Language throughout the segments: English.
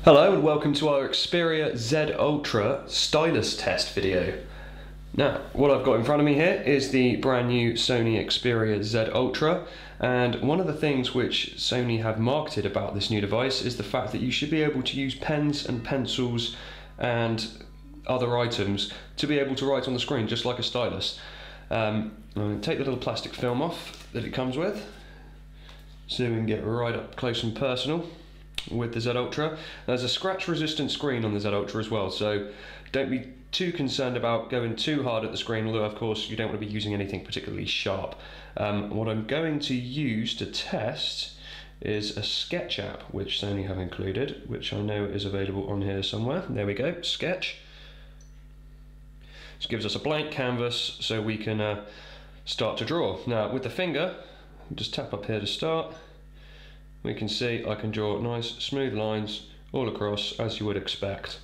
Hello and welcome to our Xperia Z Ultra stylus test video. Now, what I've got in front of me here is the brand new Sony Xperia Z Ultra, and one of the things which Sony have marketed about this new device is the fact that you should be able to use pens and pencils and other items to be able to write on the screen just like a stylus. I'm going to take the little plastic film off that it comes with so we can get right up close and personal with the Z Ultra. There's a scratch resistant screen on the Z Ultra as well, so don't be too concerned about going too hard at the screen, although of course you don't want to be using anything particularly sharp. What I'm going to use to test is a Sketch app which Sony have included, which I know is available on here somewhere. There we go, Sketch. This gives us a blank canvas so we can start to draw. Now with the finger, just tap up here to start. We can see I can draw nice smooth lines all across as you would expect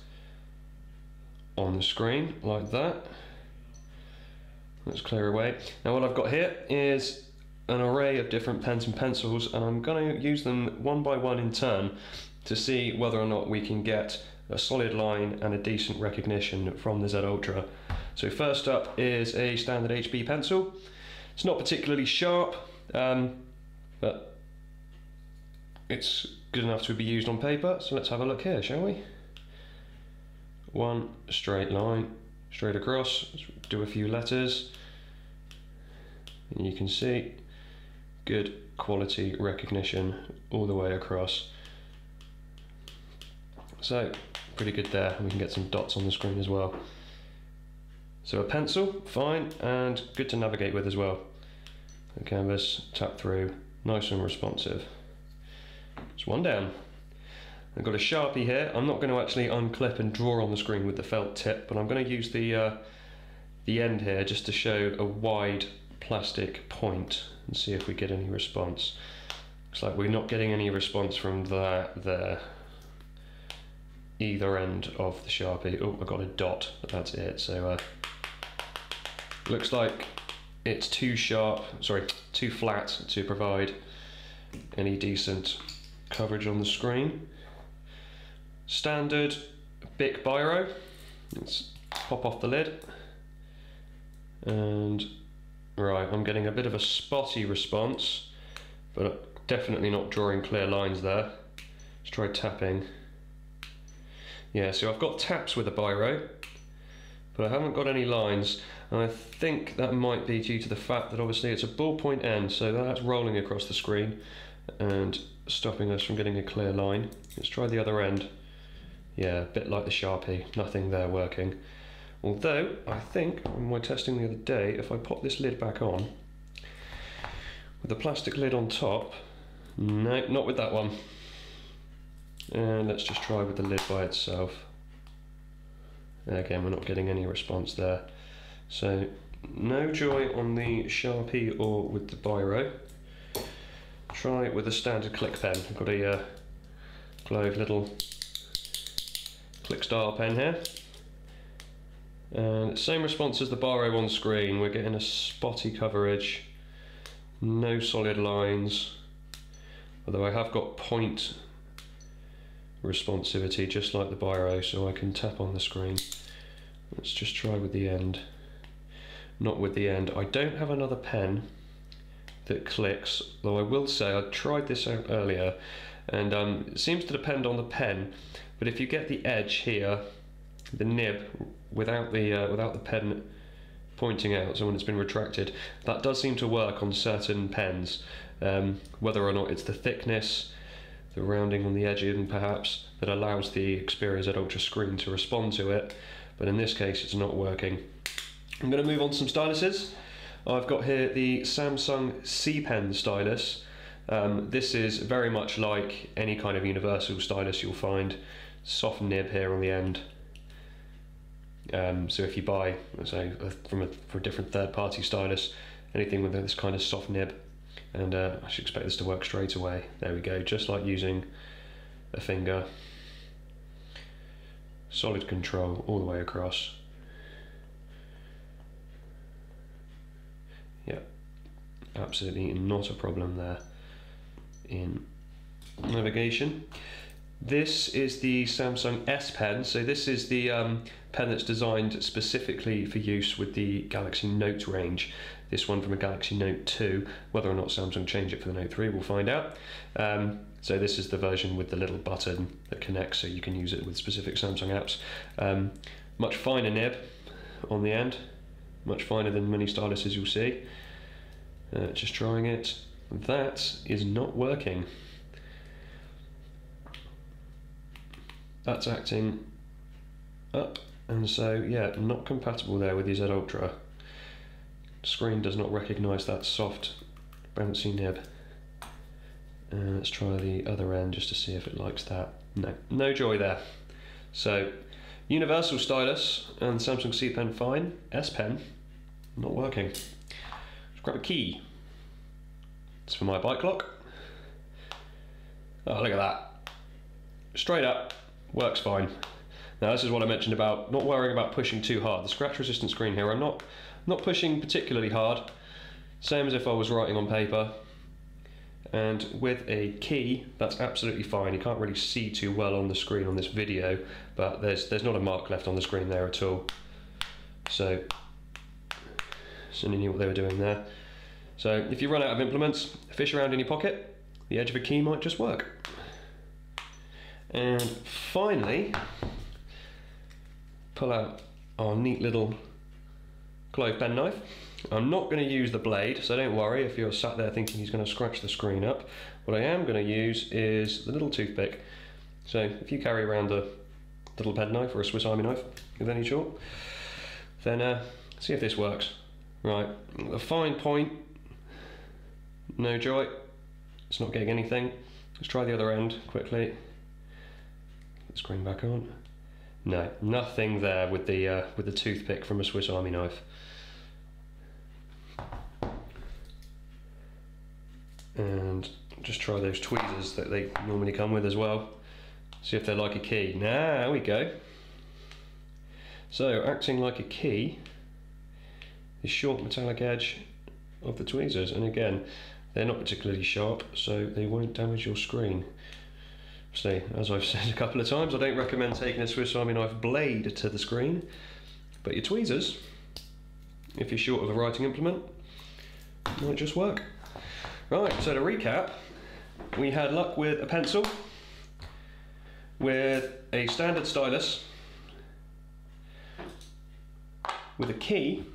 on the screen, like that. Let's clear away. Now what I've got here is an array of different pens and pencils, and I'm going to use them one by one in turn to see whether or not we can get a solid line and a decent recognition from the Z Ultra. So first up is a standard HB pencil. It's not particularly sharp, but it's good enough to be used on paper, so let's have a look here, shall we? One straight line, straight across. Let's do a few letters. And you can see good quality recognition all the way across. So, pretty good there. We can get some dots on the screen as well. So a pencil, fine, and good to navigate with as well. The canvas, tap through, nice and responsive. It's one down. I've got a Sharpie here. I'm not going to actually unclip and draw on the screen with the felt tip, but I'm going to use the end here just to show a wide plastic point and see if we get any response. Looks like we're not getting any response from that there. Either end of the Sharpie. Oh, I've got a dot, but that's it. So looks like it's too flat to provide any decent coverage on the screen. Standard Bic biro. Let's pop off the lid. And right, I'm getting a bit of a spotty response, but definitely not drawing clear lines there. Let's try tapping. Yeah, so I've got taps with a biro, but I haven't got any lines, and I think that might be due to the fact that obviously it's a ballpoint end, so that's rolling across the screen and stopping us from getting a clear line. Let's try the other end. Yeah, a bit like the Sharpie, nothing there working. Although, I think, in my testing the other day, if I pop this lid back on, with the plastic lid on top, no, not with that one. And let's just try with the lid by itself. Again, we're not getting any response there. So, no joy on the Sharpie or with the biro. Try it with a standard click pen. I've got a Clove little click style pen here. And same response as the biro on screen. We're getting a spotty coverage, no solid lines, although I have got point responsivity just like the biro, so I can tap on the screen. Let's just try with the end. Not with the end. I don't have another pen that clicks, though I will say I tried this out earlier, and it seems to depend on the pen, but if you get the edge here, the nib, without the pen pointing out, so when it's been retracted, that does seem to work on certain pens, whether or not it's the thickness, the rounding on the edge even perhaps, that allows the Xperia Z Ultra screen to respond to it, but in this case it's not working. I'm going to move on to some styluses. I've got here the Samsung C Pen Stylus. This is very much like any kind of universal stylus you'll find. Soft nib here on the end. So if you buy, say, from a different third-party stylus, anything with this kind of soft nib, and I should expect this to work straight away. There we go, just like using a finger. Solid control all the way across. Yeah, absolutely not a problem there in navigation. This is the Samsung S Pen. So this is the pen that's designed specifically for use with the Galaxy Note range. This one from a Galaxy Note 2. Whether or not Samsung change it for the Note 3, we'll find out. So this is the version with the little button that connects, so you can use it with specific Samsung apps. Much finer nib on the end, much finer than many styluses you'll see. Just trying it. That is not working. That's acting up, and so yeah, not compatible there with the Z Ultra. Screen does not recognise that soft, bouncy nib. Let's try the other end just to see if it likes that. No, no joy there. So, universal stylus and Samsung C Pen fine, S Pen not working. Let's grab a key. It's for my bike clock. Oh, look at that. Straight up, works fine. Now this is what I mentioned about not worrying about pushing too hard. The scratch resistant screen here, I'm not pushing particularly hard. Same as if I was writing on paper. And with a key, that's absolutely fine. You can't really see too well on the screen on this video, but there's not a mark left on the screen there at all. So they knew what they were doing there. So if you run out of implements, fish around in your pocket, the edge of a key might just work. And finally, pull out our neat little Clove pen knife. I'm not going to use the blade, so don't worry if you're sat there thinking he's going to scratch the screen up. What I am going to use is the little toothpick. So if you carry around a little pen knife or a Swiss Army knife of any sort, then see if this works. Right, the fine point, no joy, it's not getting anything. Let's try the other end quickly. The screen back on. No, nothing there with the toothpick from a Swiss Army knife. And just try those tweezers that they normally come with as well. See if they're like a key. There we go. So acting like a key, the short metallic edge of the tweezers, and again, they're not particularly sharp, so they won't damage your screen. So, as I've said a couple of times, I don't recommend taking a Swiss Army knife blade to the screen, but your tweezers, if you're short of a writing implement, might just work. Right, so to recap, we had luck with a pencil, with a standard stylus, with a key,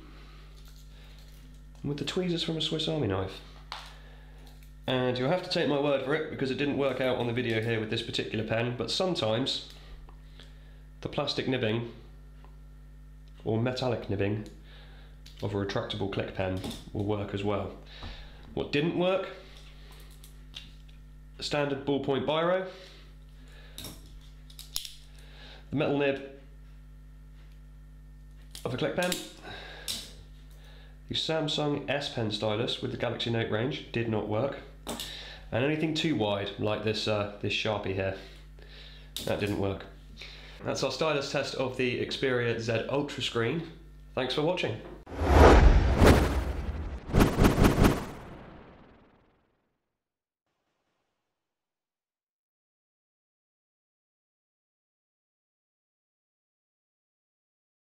and with the tweezers from a Swiss Army knife. And you'll have to take my word for it, because it didn't work out on the video here with this particular pen, but sometimes the plastic nibbing or metallic nibbing of a retractable click pen will work as well. What didn't work? A standard ballpoint biro, the metal nib of a click pen, the Samsung S Pen stylus with the Galaxy Note range did not work, and anything too wide like this Sharpie here, that didn't work. That's our stylus test of the Xperia Z Ultra screen. Thanks for watching.